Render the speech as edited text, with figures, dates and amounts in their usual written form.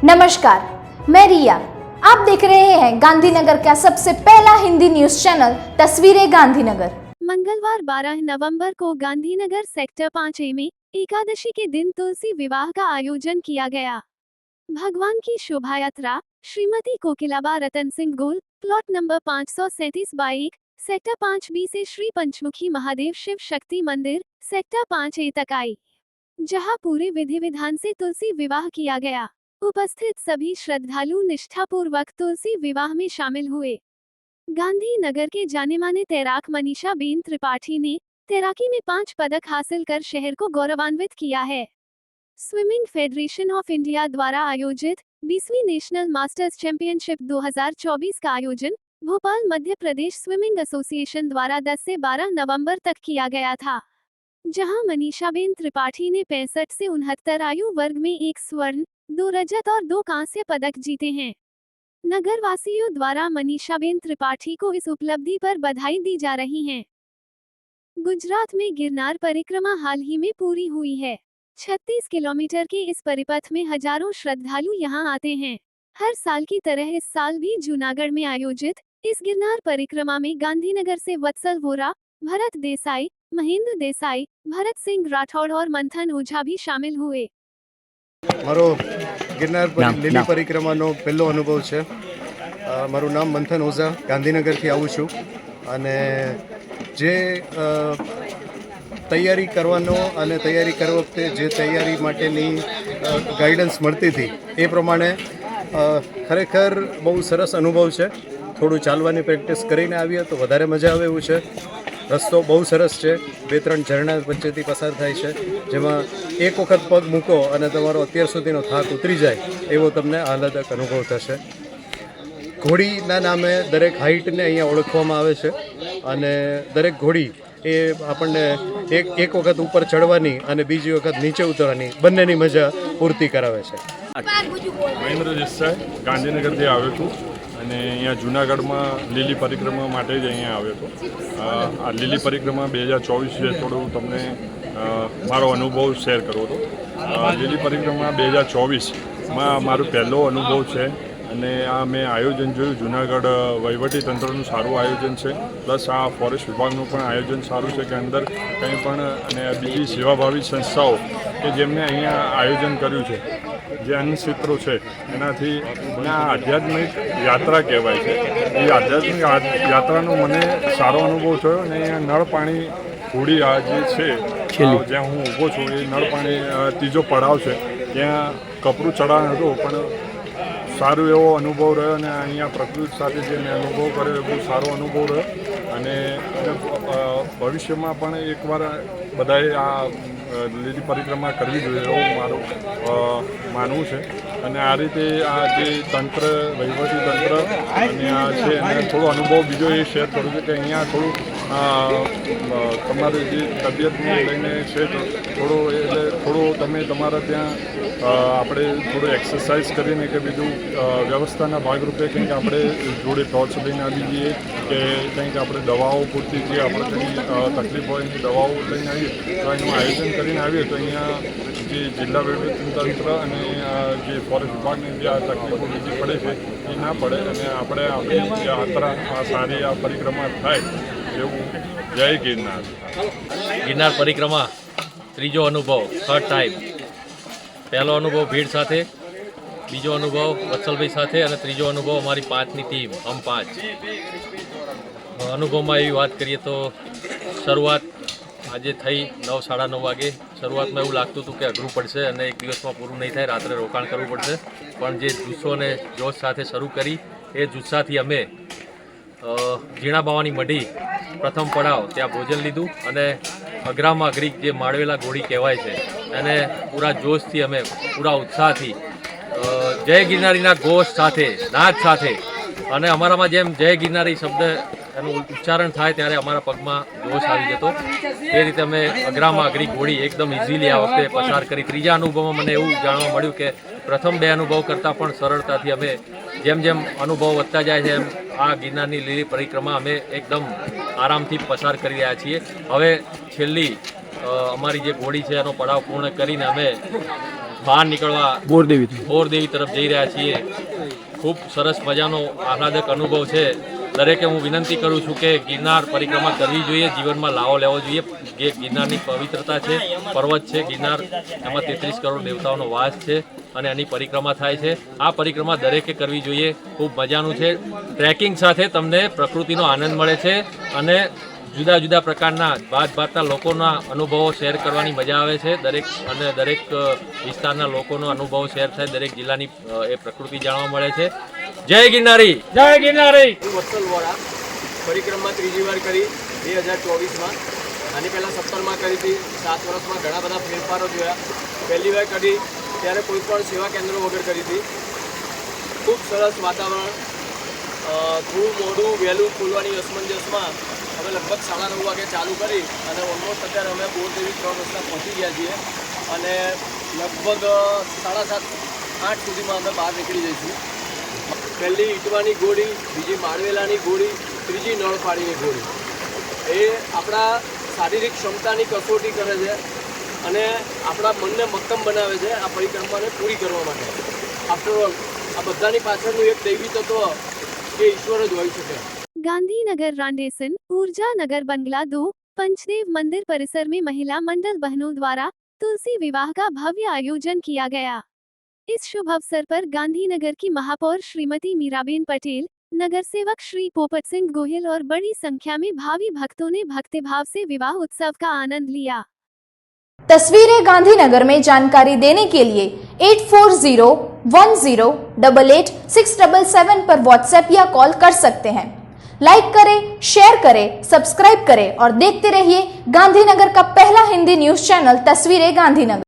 नमस्कार, मैं रिया। आप देख रहे हैं गांधीनगर का सबसे पहला हिंदी न्यूज चैनल तस्वीरें गांधीनगर। मंगलवार 12 नवंबर को गांधीनगर सेक्टर 5A में एकादशी के दिन तुलसी विवाह का आयोजन किया गया। भगवान की शोभा यात्रा श्रीमती कोकिलाबा रतन सिंह गोल, प्लॉट नंबर 537/1, सेक्टर 5B से श्री पंचमुखी महादेव शिव शक्ति मंदिर सेक्टर 5A तक आई, जहां पूरे विधि विधान से तुलसी विवाह किया गया। उपस्थित सभी श्रद्धालु निष्ठापूर्वक तुलसी विवाह में शामिल हुए। गांधीनगर के जाने माने तैराक मनीषा बेन त्रिपाठी ने तैराकी में 5 पदक हासिल कर शहर को गौरवान्वित किया है। स्विमिंग फेडरेशन ऑफ इंडिया द्वारा आयोजित 20वीं नेशनल मास्टर्स चैंपियनशिप 2024 का आयोजन भोपाल मध्य प्रदेश स्विमिंग एसोसिएशन द्वारा 10 से 12 नवंबर तक किया गया था, जहां मनीषाबेन त्रिपाठी ने 65 से 69 आयु वर्ग में 1 स्वर्ण, 2 रजत और 2 कांस्य पदक जीते हैं। नगर वासियों द्वारा मनीषाबेन त्रिपाठी को इस उपलब्धि पर बधाई दी जा रही है। गुजरात में गिरनार परिक्रमा हाल ही में पूरी हुई है। 36 किलोमीटर के इस परिपथ में हजारों श्रद्धालु यहां आते हैं। हर साल की तरह इस साल भी जूनागढ़ में आयोजित इस गिरनार परिक्रमा में गांधीनगर से वत्सल वोरा, भरत देसाई, महेंद्र देसाई, भरत सिंह राठौड़ और मंथन ओझा भी शामिल हुए। મારો ગિરનાર લીલી પરિક્રમાનો પહેલો અનુભવ છે। મારું નામ મંથન ઓઝા, ગાંધીનગરથી આવું છું અને જે તૈયારી કરવાનો અને તૈયારી કરવા વખતે જે તૈયારી માટેની ગાઈડન્સ મળતી હતી એ પ્રમાણે ખરેખર બહુ સરસ અનુભવ છે। થોડું ચાલવાની પ્રેક્ટિસ કરીને આવીએ તો વધારે મજા આવે એવું છે। રસ્તો બહુ સરસ છે, 2-3 ઝરણા વચ્ચેથી પસાર થાય છે, જેમાં એક વખત પગ મૂકો અને તમારો અત્યાર સુધીનો થાક ઉતરી જાય એવો તમને આહલાદક અનુભવ થશે। ઘોડીના નામે દરેક હાઇટને અહીંયા ઓળખવામાં આવે છે અને દરેક ઘોડી એ આપણને એક વખત ઉપર ચડવાની અને બીજી વખત નીચે ઉતરવાની બંનેની મજા પૂર્તિ કરાવે છે। મહેન્દ્ર દેસાઈ ગાંધીનગરથી આવ્યો છું અને અહીંયા જૂનાગઢમાં લીલી પરિક્રમા માટે જ અહીંયા આવ્યો હતો। આ લીલી પરિક્રમા 2024 છે, થોડું તમને મારો અનુભવ શેર કરવો હતો। લીલી પરિક્રમા 2024માં મારો પહેલો અનુભવ છે અને આ મેં આયોજન જોયું। જૂનાગઢ વહીવટીતંત્રનું સારું આયોજન છે, પ્લસ આ ફોરેસ્ટ વિભાગનું પણ આયોજન સારું છે કે અંદર કંઈ પણ અને બીજી સેવાભાવી સંસ્થાઓ કે જેમને અહીંયા આયોજન કર્યું છે, જે અન્નક્ષેત્રો છે એનાથી આ આધ્યાત્મિક યાત્રા કહેવાય છે। એ આધ્યાત્મિક યાત્રાનો મને સારો અનુભવ થયો અને અહીંયા નળ પાણી ઘોડી આ જે છે જ્યાં હું ઊભો છું એ નળ પાણી ત્રીજો પડાવ છે, ત્યાં કપરું ચડાણ હતું પણ સારો એવો અનુભવ રહ્યો અને અહીંયા પ્રકૃતિ સાથે જે મેં અનુભવ કર્યો એ બહુ સારો અનુભવ રહ્યો અને ભવિષ્યમાં પણ એકવાર બધાએ આ લીલી પરિક્રમા કરવી જોઈએ એવું મારું માનવું છે। અને આ રીતે આ જે તંત્ર વહીવટી તંત્ર અને આ છે એને થોડો અનુભવ બીજો એ શેર કરું છું કે અહીંયા થોડું તમારી જે તબિયતને લઈને છે થોડું એટલે થોડું તમે તમારા ત્યાં આપણે થોડું એક્સરસાઇઝ કરીને કે બીજું વ્યવસ્થાના ભાગરૂપે કંઈક આપણે જોડે ટોર્ચ લઈને આવી જઈએ કે કંઈક આપણે દવાઓ પૂરતી જે આપણે કંઈ તકલીફ હોય એની દવાઓ લઈને આવીએ તો એનું આયોજન કરીને આવીએ તો અહીંયા જે જિલ્લા વહીવટીતંત્ર અને જે ફોરેસ્ટ વિભાગની જે આ તકલીફો બીજી પડે છે એ ના પડે અને આપણે આપણી યાત્રા આ સારી આ પરિક્રમા થાય એવું। જય ગિરનાર। ગિરનાર પરિક્રમા ત્રીજો અનુભવ, થર્ડ ટાઈમ। પહેલો અનુભવ ભીડ સાથે, બીજો અનુભવ વત્સલભાઈ સાથે અને ત્રીજો અનુભવ અમારી 5ની ટીમ હમ 5। અનુભવમાં એવી વાત કરીએ તો શરૂઆત આજે થઈ 9-9:30 વાગે। શરૂઆતમાં એવું લાગતું હતું કે અઘરું પડશે અને એક દિવસમાં પૂરું નહીં થાય, રાત્રે રોકાણ કરવું પડશે, પણ જે જુસ્સો અને જોશ સાથે શરૂ કરી એ જુસ્સાથી અમે ઝીણા બાવાની મઢી પ્રથમ પડાવ ત્યાં ભોજન લીધું અને અઘરામાં અઘરી જે માળવેલા ઘોડી કહેવાય છે અને પૂરા જોશથી અમે પૂરા ઉત્સાહથી જય ગિરનારીના ઘોષ સાથે, નાદ સાથે અને અમારામાં જેમ જય ગિરનારી શબ્દ એનું ઉચ્ચારણ થાય ત્યારે અમારા પગમાં જોશ આવી જતો, એ રીતે અમે અઘરામાં અઘરી ઘોડી એકદમ ઇઝીલી આ વખતે પસાર કરી। ત્રીજા અનુભવમાં મને એવું જાણવા મળ્યું કે પ્રથમ 2 અનુભવ કરતાં પણ સરળતાથી અમે જેમ જેમ અનુભવ વધતા જાય છે એમ આ ગિરનારની લીલી પરિક્રમા અમે એકદમ આરામથી પસાર કરી રહ્યા છીએ। હવે છેલ્લી અમારી જે ઘોડી છે એનો પડાવ પૂર્ણ કરીને અમે બહાર નીકળવા બોરદેવી તરફ જઈ રહ્યા છીએ. ખૂબ સરસ મજાનો આહલાદક અનુભવ છે. દરેકે હું વિનંતી કરું છું કે ગિરનાર પરિક્રમા કરવી જોઈએ, જીવનમાં લાવો લેવો જોઈએ. જે ગિરનારની પવિત્રતા છે, પર્વત છે ગિરનાર, એમાં 33 કરોડ દેવતાઓનો વાસ છે અને એની પરિક્રમા થાય છે. આ પરિક્રમા દરેકે કરવી જોઈએ. ખૂબ મજાનું છે. ટ્રેકિંગ સાથે તમને પ્રકૃતિનો આનંદ મળે છે અને જુદા જુદા પ્રકારના ભાતના લોકોના અનુભવો શેર કરવાની મજા આવે છે. દરેક વિસ્તારના લોકોનો અનુભવ શેર થાય, દરેક જિલ્લાની એ પ્રકૃતિ જાણવા મળે છે. જય ગિરનારી, જય ગિરનારી. વત્સલવાળા પરિક્રમા ત્રીજી વાર કરી 2024માં. આની પહેલાં 17માં કરી હતી. 7 વર્ષમાં ઘણા બધા ફેરફારો જોયા. પહેલી વાર કરી ત્યારે કોઈ પણ સેવા કેન્દ્રો વગર કરી હતી. ખૂબ સરસ વાતાવરણ. થોડું મોડું વહેલું ખોલવાની અસમંજસમાં અમે લગભગ 9:30 વાગે ચાલુ કરી અને ઓલમોસ્ટ અત્યારે અમે બોરદેવી 3 રસ્તા પહોંચી ગયા છીએ અને લગભગ 7:30-8 સુધીમાં અમે બહાર નીકળી જઈશું. પહેલી ઈટવાની ગોળી, બીજી માળવેલાની ગોળી, ત્રીજી નળપાડીની ગોળી. એ આપણા શારીરિક ક્ષમતાની કસોટી કરે છે અને આપણા મનને મક્કમ બનાવે છે આ પરિક્રમાને પૂરી કરવા માટે. આફ્ટરઓલ આ બધાની પાછળનું એક દૈવી તત્વ કે ઈશ્વર જ હોઈ શકે. गांधीनगर रांडेसन ऊर्जा नगर बंगला 2 पंचदेव मंदिर परिसर में महिला मंडल बहनों द्वारा तुलसी विवाह का भव्य आयोजन किया गया. इस शुभ अवसर पर गांधीनगर की महापौर श्रीमती मीराबेन पटेल, नगर सेवक श्री पोपट सिंह गोहिल और बड़ी संख्या में भावी भक्तों ने भक्तिभाव से विवाह उत्सव का आनंद लिया. तस्वीरें गांधीनगर में जानकारी देने के लिए 8401088677 पर व्हाट्सएप या कॉल कर सकते हैं. लाइक करें, शेयर करें, सब्सक्राइब करें और देखते रहिए गांधीनगर का पहला हिंदी न्यूज चैनल तस्वीरें गांधीनगर.